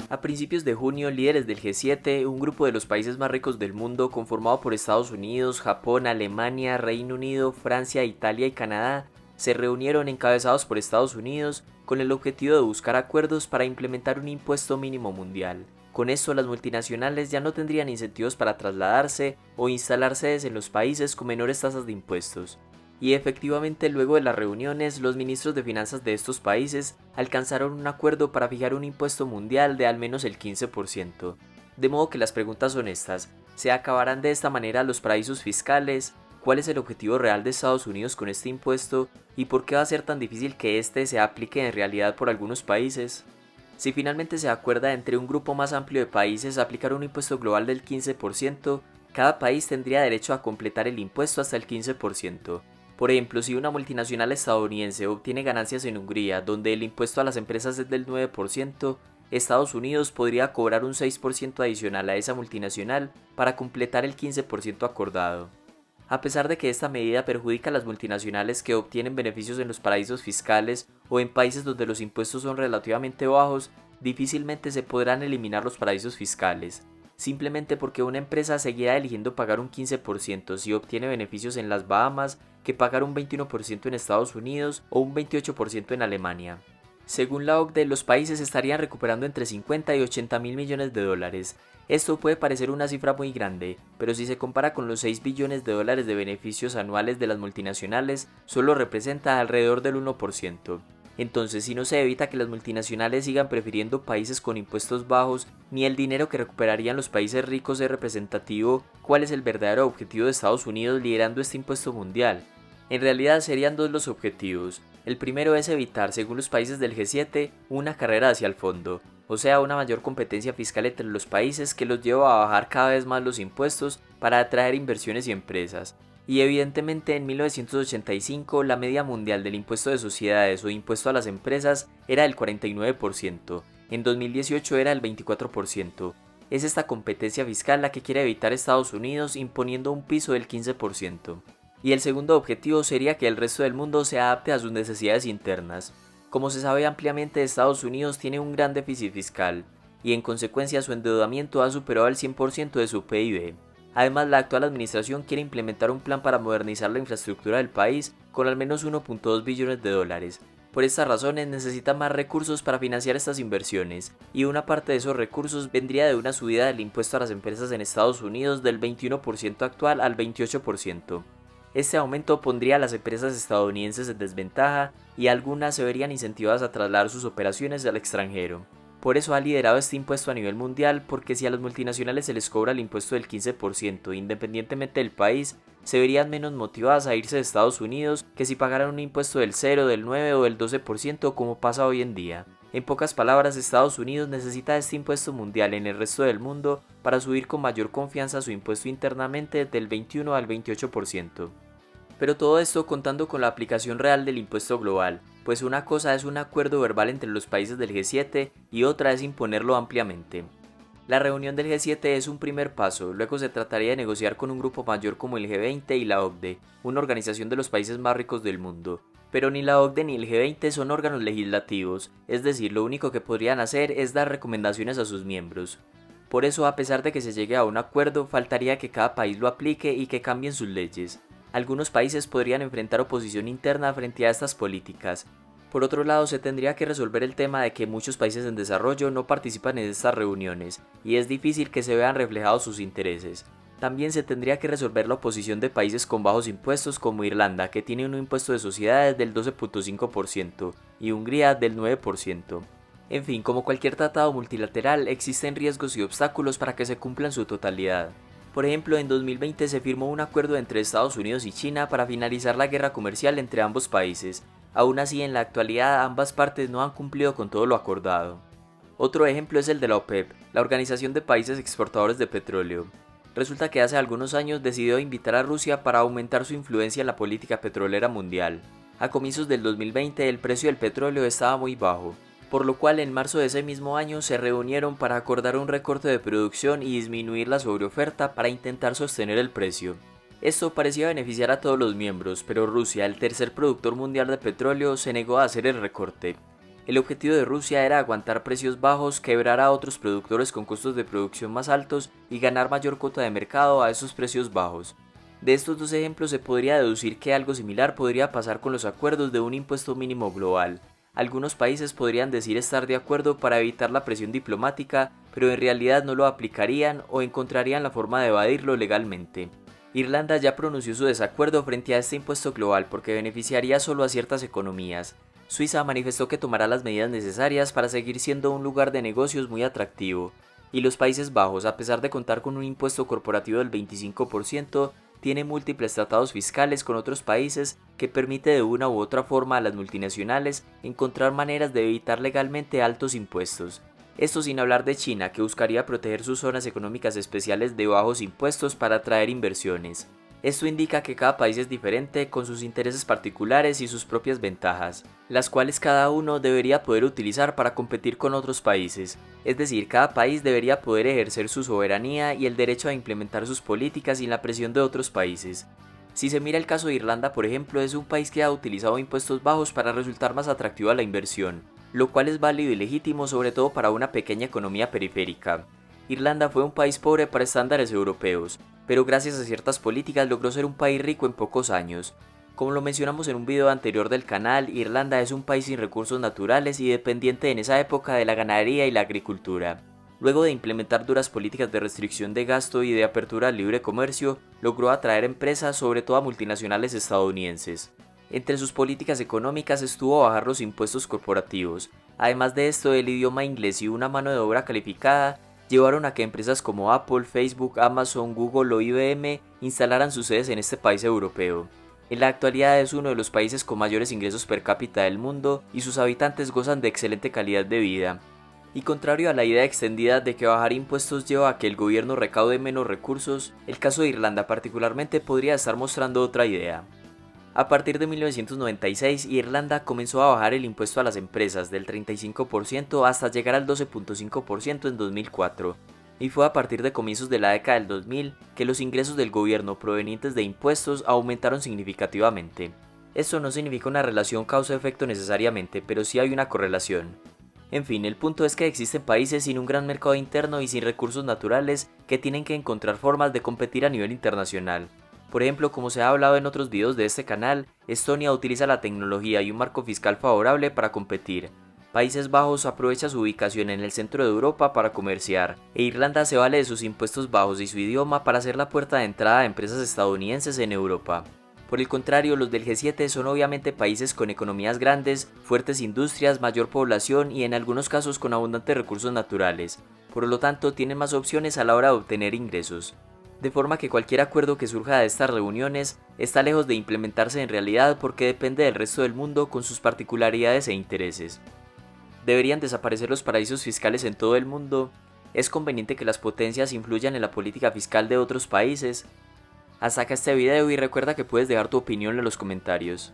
A principios de junio, líderes del G7, un grupo de los países más ricos del mundo conformado por Estados Unidos, Japón, Alemania, Reino Unido, Francia, Italia y Canadá, se reunieron encabezados por Estados Unidos con el objetivo de buscar acuerdos para implementar un impuesto mínimo mundial. Con esto, las multinacionales ya no tendrían incentivos para trasladarse o instalar sedes en los países con menores tasas de impuestos. Y efectivamente, luego de las reuniones, los ministros de finanzas de estos países alcanzaron un acuerdo para fijar un impuesto mundial de al menos el 15%. De modo que las preguntas son estas: ¿se acabarán de esta manera los paraísos fiscales? ¿Cuál es el objetivo real de Estados Unidos con este impuesto? ¿Y por qué va a ser tan difícil que este se aplique en realidad por algunos países? Si finalmente se acuerda entre un grupo más amplio de países aplicar un impuesto global del 15%, cada país tendría derecho a completar el impuesto hasta el 15%. Por ejemplo, si una multinacional estadounidense obtiene ganancias en Hungría, donde el impuesto a las empresas es del 9%, Estados Unidos podría cobrar un 6% adicional a esa multinacional para completar el 15% acordado. A pesar de que esta medida perjudica a las multinacionales que obtienen beneficios en los paraísos fiscales o en países donde los impuestos son relativamente bajos, difícilmente se podrán eliminar los paraísos fiscales, simplemente porque una empresa seguirá eligiendo pagar un 15% si obtiene beneficios en las Bahamas que pagar un 21% en Estados Unidos o un 28% en Alemania. Según la OCDE, los países estarían recuperando entre 50 y 80 mil millones de dólares. Esto puede parecer una cifra muy grande, pero si se compara con los 6 billones de dólares de beneficios anuales de las multinacionales, solo representa alrededor del 1%. Entonces, si no se evita que las multinacionales sigan prefiriendo países con impuestos bajos, ni el dinero que recuperarían los países ricos es representativo, ¿cuál es el verdadero objetivo de Estados Unidos liderando este impuesto mundial? En realidad serían dos los objetivos. El primero es evitar, según los países del G7, una carrera hacia el fondo, o sea, una mayor competencia fiscal entre los países que los lleva a bajar cada vez más los impuestos para atraer inversiones y empresas. Y evidentemente en 1985 la media mundial del impuesto de sociedades o impuesto a las empresas era del 49%, en 2018 era el 24%. Es esta competencia fiscal la que quiere evitar Estados Unidos imponiendo un piso del 15%. Y el segundo objetivo sería que el resto del mundo se adapte a sus necesidades internas. Como se sabe ampliamente, Estados Unidos tiene un gran déficit fiscal, y en consecuencia su endeudamiento ha superado el 100% de su PIB. Además, la actual administración quiere implementar un plan para modernizar la infraestructura del país con al menos 1.2 billones de dólares. Por estas razones necesita más recursos para financiar estas inversiones, y una parte de esos recursos vendría de una subida del impuesto a las empresas en Estados Unidos del 21% actual al 28%. Este aumento pondría a las empresas estadounidenses en desventaja y algunas se verían incentivadas a trasladar sus operaciones al extranjero. Por eso ha liderado este impuesto a nivel mundial, porque si a las multinacionales se les cobra el impuesto del 15% independientemente del país, se verían menos motivadas a irse de Estados Unidos que si pagaran un impuesto del 0, del 9 o del 12% como pasa hoy en día. En pocas palabras, Estados Unidos necesita este impuesto mundial en el resto del mundo para subir con mayor confianza su impuesto internamente del 21 al 28%. Pero todo esto contando con la aplicación real del impuesto global, pues una cosa es un acuerdo verbal entre los países del G7 y otra es imponerlo ampliamente. La reunión del G7 es un primer paso, luego se trataría de negociar con un grupo mayor como el G20 y la OCDE, una organización de los países más ricos del mundo. Pero ni la OCDE ni el G20 son órganos legislativos, es decir, lo único que podrían hacer es dar recomendaciones a sus miembros. Por eso, a pesar de que se llegue a un acuerdo, faltaría que cada país lo aplique y que cambien sus leyes. Algunos países podrían enfrentar oposición interna frente a estas políticas. Por otro lado, se tendría que resolver el tema de que muchos países en desarrollo no participan en estas reuniones, y es difícil que se vean reflejados sus intereses. También se tendría que resolver la oposición de países con bajos impuestos como Irlanda, que tiene un impuesto de sociedades del 12.5%, y Hungría del 9%. En fin, como cualquier tratado multilateral, existen riesgos y obstáculos para que se cumpla en su totalidad. Por ejemplo, en 2020 se firmó un acuerdo entre Estados Unidos y China para finalizar la guerra comercial entre ambos países. Aún así, en la actualidad ambas partes no han cumplido con todo lo acordado. Otro ejemplo es el de la OPEP, la Organización de Países Exportadores de Petróleo. Resulta que hace algunos años decidió invitar a Rusia para aumentar su influencia en la política petrolera mundial. A comienzos del 2020 el precio del petróleo estaba muy bajo, por lo cual en marzo de ese mismo año se reunieron para acordar un recorte de producción y disminuir la sobreoferta para intentar sostener el precio. Esto parecía beneficiar a todos los miembros, pero Rusia, el tercer productor mundial de petróleo, se negó a hacer el recorte. El objetivo de Rusia era aguantar precios bajos, quebrar a otros productores con costos de producción más altos y ganar mayor cuota de mercado a esos precios bajos. De estos dos ejemplos se podría deducir que algo similar podría pasar con los acuerdos de un impuesto mínimo global. Algunos países podrían decir estar de acuerdo para evitar la presión diplomática, pero en realidad no lo aplicarían o encontrarían la forma de evadirlo legalmente. Irlanda ya pronunció su desacuerdo frente a este impuesto global porque beneficiaría solo a ciertas economías. Suiza manifestó que tomará las medidas necesarias para seguir siendo un lugar de negocios muy atractivo. Y los Países Bajos, a pesar de contar con un impuesto corporativo del 25%, tiene múltiples tratados fiscales con otros países que permite de una u otra forma a las multinacionales encontrar maneras de evitar legalmente altos impuestos. Esto sin hablar de China, que buscaría proteger sus zonas económicas especiales de bajos impuestos para atraer inversiones. Esto indica que cada país es diferente, con sus intereses particulares y sus propias ventajas, las cuales cada uno debería poder utilizar para competir con otros países. Es decir, cada país debería poder ejercer su soberanía y el derecho a implementar sus políticas sin la presión de otros países. Si se mira el caso de Irlanda, por ejemplo, es un país que ha utilizado impuestos bajos para resultar más atractivo a la inversión, lo cual es válido y legítimo sobre todo para una pequeña economía periférica. Irlanda fue un país pobre para estándares europeos, pero gracias a ciertas políticas logró ser un país rico en pocos años. Como lo mencionamos en un video anterior del canal, Irlanda es un país sin recursos naturales y dependiente en esa época de la ganadería y la agricultura. Luego de implementar duras políticas de restricción de gasto y de apertura al libre comercio, logró atraer empresas, sobre todo a multinacionales estadounidenses. Entre sus políticas económicas estuvo bajar los impuestos corporativos. Además de esto, el idioma inglés y una mano de obra calificada llevaron a que empresas como Apple, Facebook, Amazon, Google o IBM instalaran sus sedes en este país europeo. En la actualidad es uno de los países con mayores ingresos per cápita del mundo y sus habitantes gozan de excelente calidad de vida. Y contrario a la idea extendida de que bajar impuestos lleva a que el gobierno recaude menos recursos, el caso de Irlanda particularmente podría estar mostrando otra idea. A partir de 1996, Irlanda comenzó a bajar el impuesto a las empresas del 35% hasta llegar al 12.5% en 2004, y fue a partir de comienzos de la década del 2000 que los ingresos del gobierno provenientes de impuestos aumentaron significativamente. Esto no significa una relación causa-efecto necesariamente, pero sí hay una correlación. En fin, el punto es que existen países sin un gran mercado interno y sin recursos naturales que tienen que encontrar formas de competir a nivel internacional. Por ejemplo, como se ha hablado en otros videos de este canal, Estonia utiliza la tecnología y un marco fiscal favorable para competir. Países Bajos aprovecha su ubicación en el centro de Europa para comerciar, e Irlanda se vale de sus impuestos bajos y su idioma para ser la puerta de entrada a empresas estadounidenses en Europa. Por el contrario, los del G7 son obviamente países con economías grandes, fuertes industrias, mayor población y en algunos casos con abundantes recursos naturales. Por lo tanto, tienen más opciones a la hora de obtener ingresos. De forma que cualquier acuerdo que surja de estas reuniones está lejos de implementarse en realidad porque depende del resto del mundo con sus particularidades e intereses. ¿Deberían desaparecer los paraísos fiscales en todo el mundo? ¿Es conveniente que las potencias influyan en la política fiscal de otros países? Hasta acá este video y recuerda que puedes dejar tu opinión en los comentarios.